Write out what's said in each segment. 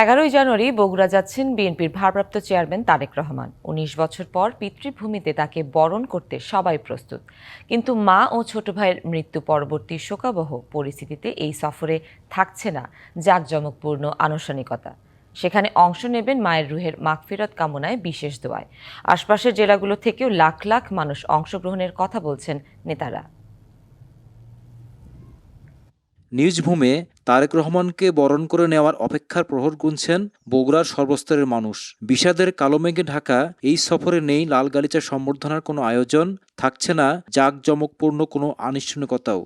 11 জানুয়ারি বগুড়া যাচ্ছেন বিএনপির ভারপ্রাপ্ত চেয়ারম্যান তারেক রহমান। ১৯ বছর পর পিতৃভূমিতে তাকে বরণ করতে সবাই প্রস্তুত, কিন্তু মা ও ছোট ভাইয়ের মৃত্যু পরবর্তী শোকাবহ পরিস্থিতিতে এই সফরে থাকছে না জাঁকজমকপূর্ণ আনুষ্ঠানিকতা। সেখানে অংশ নেবেন মায়ের রুহের মাগফিরাত কামনায় বিশেষ দোয়ায়। আশপাশের জেলাগুলো থেকেও লাখ লাখ মানুষ অংশগ্রহণের কথা বলছেন নেতারা। নিজ তারেক রহমানকে বরণ করে নেওয়ার অপেক্ষার প্রহর গুনছেন বগুড়ার সর্বস্তরের মানুষ। বিষাদের কালো মেঘে ঢাকা এই সফরে নেই লাল গালিচা সম্বর্ধনার কোনো আয়োজন, থাকছে না জাঁকজমকপূর্ণ কোনো আনুষ্ঠানিকতাও।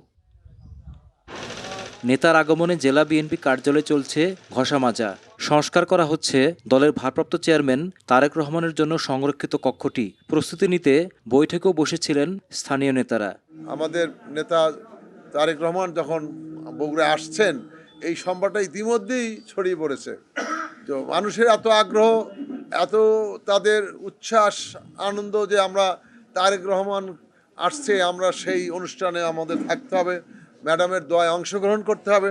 নেতার আগমনে জেলা বিএনপি কার্যালয়ে চলছে ঘষা-মাজা। সংস্কার করা হচ্ছে দলের ভারপ্রাপ্ত চেয়ারম্যান তারেক রহমানের জন্য সংরক্ষিত কক্ষটি। প্রস্তুতি নিতে বৈঠকেও বসেছিলেন স্থানীয় নেতারা। আমাদের নেতা তারেক রহমান যখন বগুড়ায় আসছেন, এই সংবাদটা ইতিমধ্যেই ছড়িয়ে পড়েছে। তো মানুষের এত আগ্রহ, এত তাদের উচ্ছ্বাস, আনন্দ যে আমরা তারেক রহমান আসছে, আমরা সেই অনুষ্ঠানে আমাদের থাকতে হবে, ম্যাডামের দোয়ায় অংশগ্রহণ করতে হবে।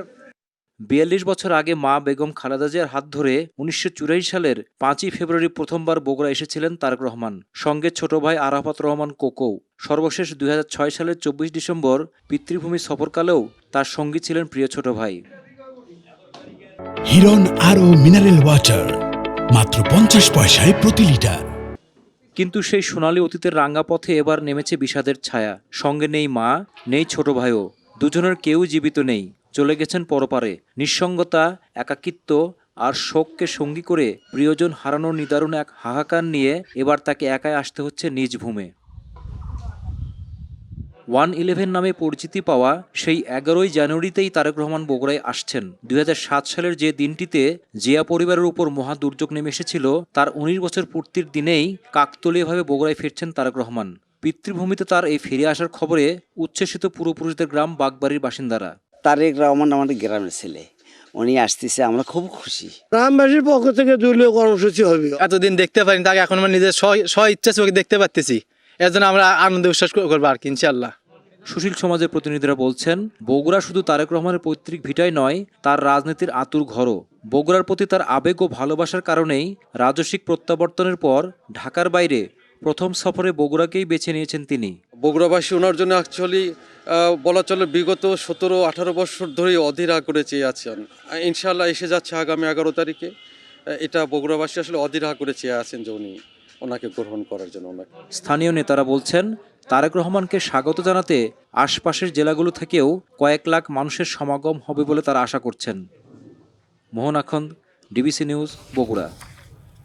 ৪২ বছর আগে মা বেগম খালেদা জিয়ার হাত ধরে ১৯৮৪ সালের ৫ই ফেব্রুয়ারি প্রথমবার বগুড়া এসেছিলেন তারেক রহমান, সঙ্গে ছোট ভাই আরাফাত রহমান কোকো। সর্বশেষ ২০০৬ সালের ২৪ ডিসেম্বর পিতৃভূমি সফরকালেও তার সঙ্গী ছিলেন প্রিয় ছোট ভাই। হিরন আরও মিনারেল ওয়াটার মাত্র ৫০ পয়সায় প্রতি লিটার। কিন্তু সেই সোনালী অতীতের রাঙ্গা পথে এবার নেমেছে বিষাদের ছায়া। সঙ্গে নেই মা, নেই ছোট ভাইও। দুজনের কেউ জীবিত নেই, চলে গেছেন পরপারে। নিঃসঙ্গতা, একাকিত্ব আর শোককে সঙ্গী করে প্রিয়জন হারানোর নিদারুণ এক হাহাকার নিয়ে এবার তাকে একাই আসতে হচ্ছে নিজ ভূমে। 111 নামে পরিচিতি পাওয়া সেই 11ই জানুয়ারিতেই তারেক রহমান বগুড়ায় আসছেন। ২০০৭ সালের যে দিনটিতে জিয়া পরিবারের উপর মহা দুর্যোগ নেমে এসেছিল, তার ১৯ বছর পূর্তির দিনেই কাকতালীয়ভাবে বগুড়ায় ফিরছেন তারেক রহমান। পিতৃভূমিতে তার এই ফিরে আসার খবরে উচ্ছ্বসিত পূর্বপুরুষদের গ্রাম বাগবাড়ির বাসিন্দারা। তারেক রহমান আমাদের গ্রামের ছেলে, উনি আসতেছে, আমরা খুব খুশি। গ্রামবাসীর পক্ষ থেকে দলীয় কর্মসূচি হবে। এতদিন দেখতে পারিনি তাকে, এখন আমরা নিজের স্ব ইচ্ছা চোখে দেখতে পারতেছি। এর জন্য আমরা আনন্দ উচ্ছ্বাস করবো আর কি, ইনশাআল্লাহ। সুশীল সমাজের প্রতিনিধিরা বলছেন, বগুড়া শুধু তারেক রহমানের পৈতৃক ভিটাই নয়, তার রাজনীতির আতুর ঘরও। বগুড়ার প্রতি তার আবেগ ও ভালোবাসার কারণেই রাজস্বিক প্রত্যাবর্তনের পর ঢাকার বাইরে প্রথম সফরে বগুড়াকেই বেছে নিয়েছেন তিনি। বগুড়াবাসী ওনার জন্য অ্যাকচুয়ালি বলা চলে বিগত 17-18 বছর ধরেই অধীর করে চেয়ে আছেন। ইনশাআল্লাহ এসে যাচ্ছে আগামী 11 তারিখে। এটা বগুড়াবাসী আসলে অধীর করে চেয়ে আছেন যে উনি ওনাকে গ্রহণ করার জন্য। স্থানীয় নেতারা বলছেন, তারেক রহমানকে স্বাগত জানাতে আশপাশের জেলাগুলো থেকেও কয়েক লাখ মানুষের সমাগম হবে বলে তারা আশা করছেন। মোহন আখন্দ, ডিবিসি নিউজ, বগুড়া।